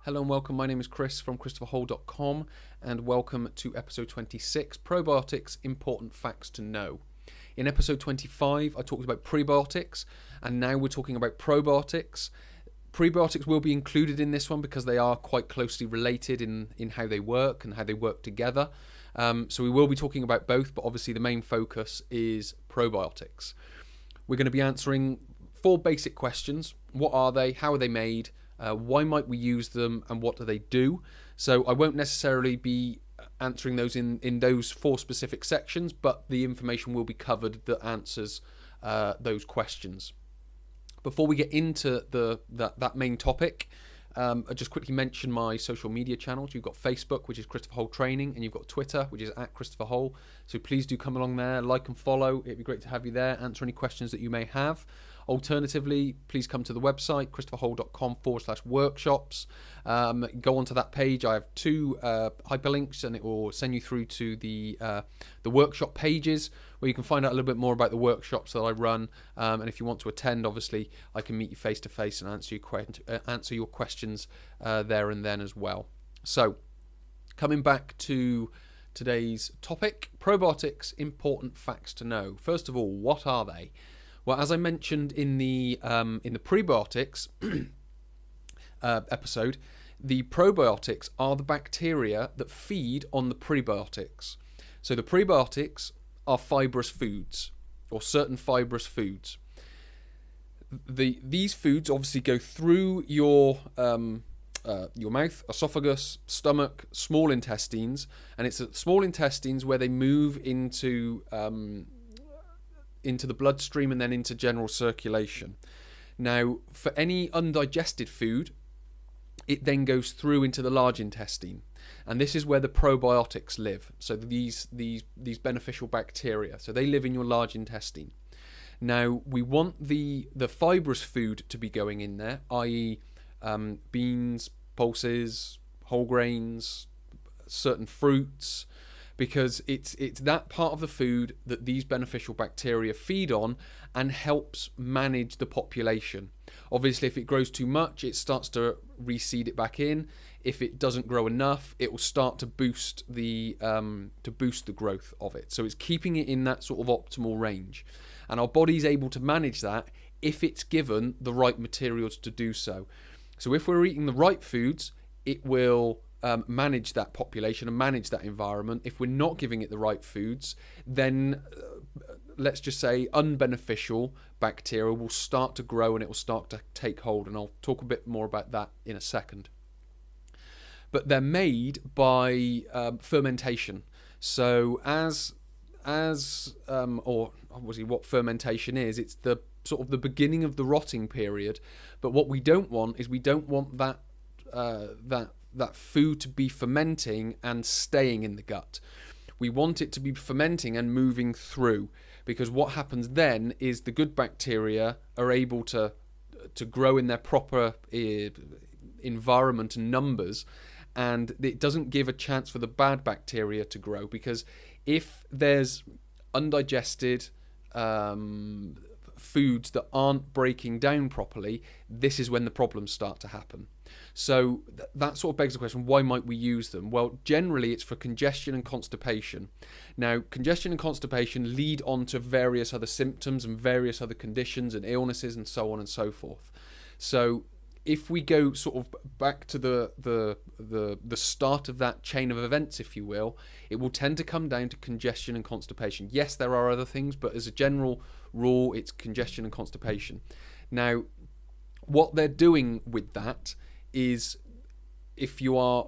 Hello and welcome. My name is Chris from ChristopherHole.com and welcome to episode 26, Probiotics, Important Facts to Know. In episode 25, I talked about prebiotics and now we're talking about probiotics. Prebiotics will be included in this one because they are quite closely related in how they work and how they work together. So we will be talking about both, but obviously the main focus is probiotics. We're going to be answering 4 basic questions. What are they? How are they made? Why might we use them and what do they do? So I won't necessarily be answering those in those 4 specific sections, but the information will be covered that answers those questions. Before we get into that main topic, I'll just quickly mention my social media channels. You've got Facebook, which is Christopher Hole Training, and you've got Twitter, which is @ChristopherHole. So please do come along there, like and follow. It'd be great to have you there, answer any questions that you may have. Alternatively, please come to the website, ChristopherHole.com/workshops. Go onto that page. I have 2 hyperlinks, and it will send you through to the workshop pages where you can find out a little bit more about the workshops that I run. And if you want to attend, obviously, I can meet you face to face and answer your questions there and then as well. So, coming back to today's topic, probiotics, important facts to know. First of all, what are they? Well, as I mentioned in the prebiotics episode, the probiotics are the bacteria that feed on the prebiotics. So the prebiotics are fibrous foods, or certain fibrous foods. These foods obviously go through your mouth, esophagus, stomach, small intestines, and it's at the small intestines where they move into the bloodstream and then into general circulation. Now, for any undigested food, it then goes through into the large intestine, and this is where the probiotics live. So these beneficial bacteria, so they live in your large intestine. Now, we want the fibrous food to be going in there, i.e. beans, pulses, whole grains, certain fruits, because it's that part of the food that these beneficial bacteria feed on and helps manage the population. Obviously, if it grows too much, it starts to reseed it back in. If it doesn't grow enough, it will start to boost the growth of it. So it's keeping it in that sort of optimal range, and our body's able to manage that if it's given the right materials to do so. So if we're eating the right foods, it will manage that population and manage that environment. If we're not giving it the right foods, then let's just say unbeneficial bacteria will start to grow and it will start to take hold, and I'll talk a bit more about that in a second. But they're made by fermentation. So or obviously what fermentation is, it's the sort of the beginning of the rotting period. But what we don't want is that food to be fermenting and staying in the gut. We want it to be fermenting and moving through, because what happens then is the good bacteria are able to grow in their proper environment and numbers, and it doesn't give a chance for the bad bacteria to grow, because if there's undigested foods that aren't breaking down properly, this is when the problems start to happen. So that sort of begs the question, why might we use them? Well, generally it's for congestion and constipation. Now, congestion and constipation lead on to various other symptoms and various other conditions and illnesses and so on and so forth. So if we go sort of back to the start of that chain of events, if you will, it will tend to come down to congestion and constipation. Yes, there are other things, but as a general rule, it's congestion and constipation. Now, what they're doing with that is, if you are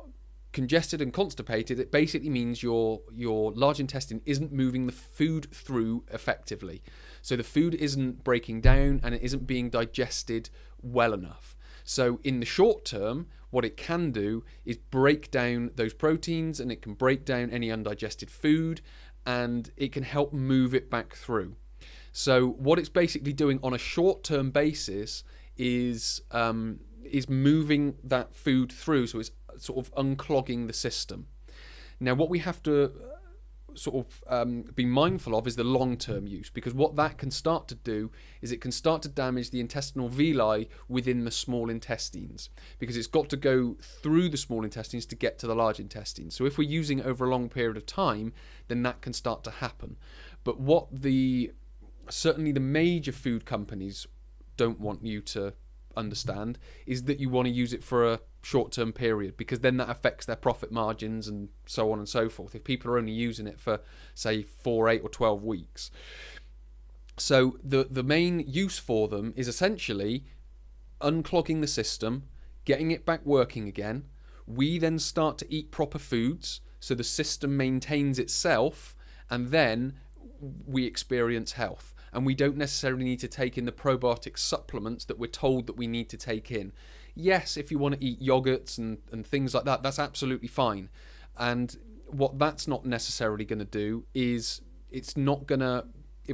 congested and constipated, it basically means your large intestine isn't moving the food through effectively. So the food isn't breaking down and it isn't being digested well enough. So in the short term, what it can do is break down those proteins, and it can break down any undigested food, and it can help move it back through. So what it's basically doing on a short-term basis is moving that food through, so it's sort of unclogging the system. Now, what we have to sort of be mindful of is the long-term use, because what that can start to do is it can start to damage the intestinal villi within the small intestines, because it's got to go through the small intestines to get to the large intestines. So if we're using it over a long period of time, then that can start to happen. But what certainly the major food companies don't want you to understand is that you want to use it for a short-term period, because then that affects their profit margins and so on and so forth if people are only using it for, say, 4, 8 or 12 weeks. So the main use for them is essentially unclogging the system, getting it back working again. We then start to eat proper foods so the system maintains itself, and then we experience health. And we don't necessarily need to take in the probiotic supplements that we're told that we need to take in. Yes, if you want to eat yogurts and things like that, that's absolutely fine. And what that's not necessarily going to do is it's not going to,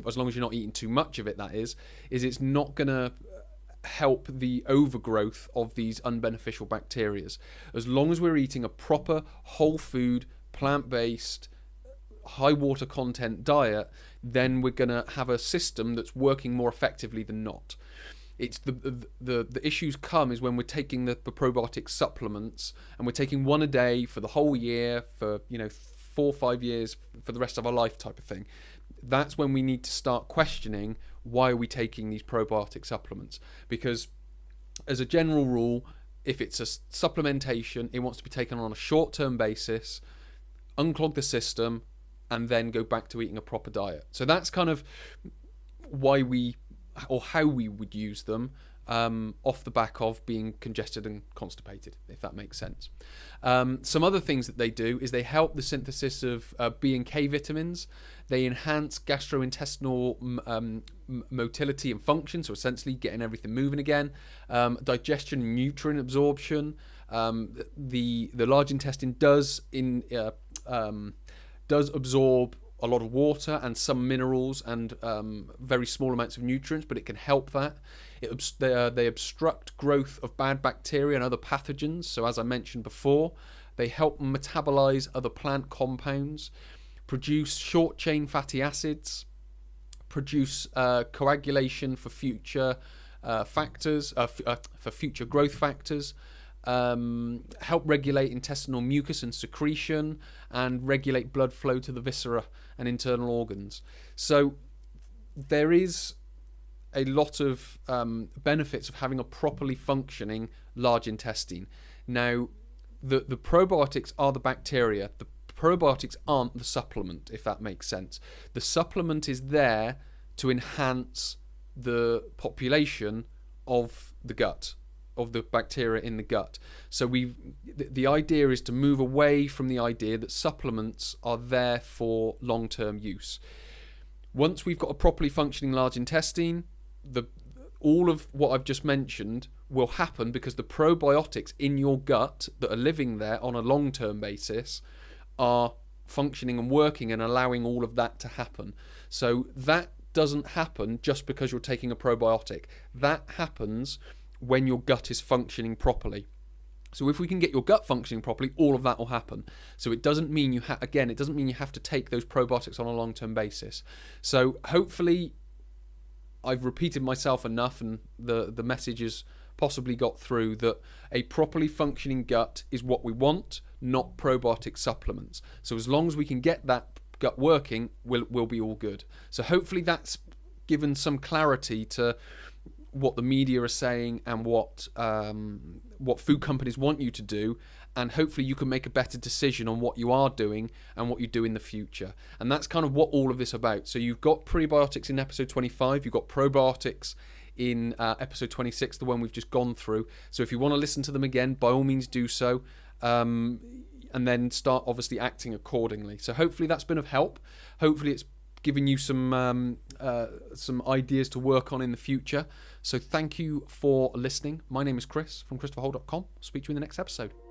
as long as you're not eating too much of it, that is it's not going to help the overgrowth of these unbeneficial bacteria. As long as we're eating a proper whole food, plant-based, high water content diet, then we're going to have a system that's working more effectively than not. It's the issues come is when we're taking the probiotic supplements and we're taking one a day for the whole year, for 4 or 5 years, for the rest of our life type of thing. That's when we need to start questioning, why are we taking these probiotic supplements? Because as a general rule, if it's a supplementation, it wants to be taken on a short-term basis, unclog the system, and then go back to eating a proper diet. So that's kind of why how we would use them, off the back of being congested and constipated, if that makes sense. Some other things that they do is they help the synthesis of B and K vitamins. They enhance gastrointestinal motility and function, so essentially getting everything moving again. Digestion and nutrient absorption. The large intestine does absorb a lot of water and some minerals and very small amounts of nutrients, but it can help that. They obstruct growth of bad bacteria and other pathogens. So as I mentioned before, they help metabolize other plant compounds, produce short chain fatty acids, produce coagulation for future factors, for future growth factors, help regulate intestinal mucus and secretion, and regulate blood flow to the viscera and internal organs. So there is a lot of benefits of having a properly functioning large intestine. Now, the probiotics are the bacteria. The probiotics aren't the supplement, if that makes sense. The supplement is there to enhance the population of the gut, of the bacteria in the gut. So the idea is to move away from the idea that supplements are there for long-term use. Once we've got a properly functioning large intestine, all of what I've just mentioned will happen because the probiotics in your gut that are living there on a long-term basis are functioning and working and allowing all of that to happen. So that doesn't happen just because you're taking a probiotic. That happens when your gut is functioning properly. So if we can get your gut functioning properly, all of that will happen. So it doesn't mean it doesn't mean you have to take those probiotics on a long-term basis. So hopefully I've repeated myself enough and the message has possibly got through that a properly functioning gut is what we want, not probiotic supplements. So as long as we can get that gut working, we'll be all good. So hopefully that's given some clarity to what the media are saying and what food companies want you to do, and hopefully you can make a better decision on what you are doing and what you do in the future. And that's kind of what all of this is about. So you've got prebiotics in episode 25, you've got probiotics in episode 26, the one we've just gone through. So if you want to listen to them again, by all means do so, and then start obviously acting accordingly. So hopefully that's been of help. Hopefully it's giving you some ideas to work on in the future. So thank you for listening. My name is Chris from ChristopherHole.com. Speak to you in the next episode.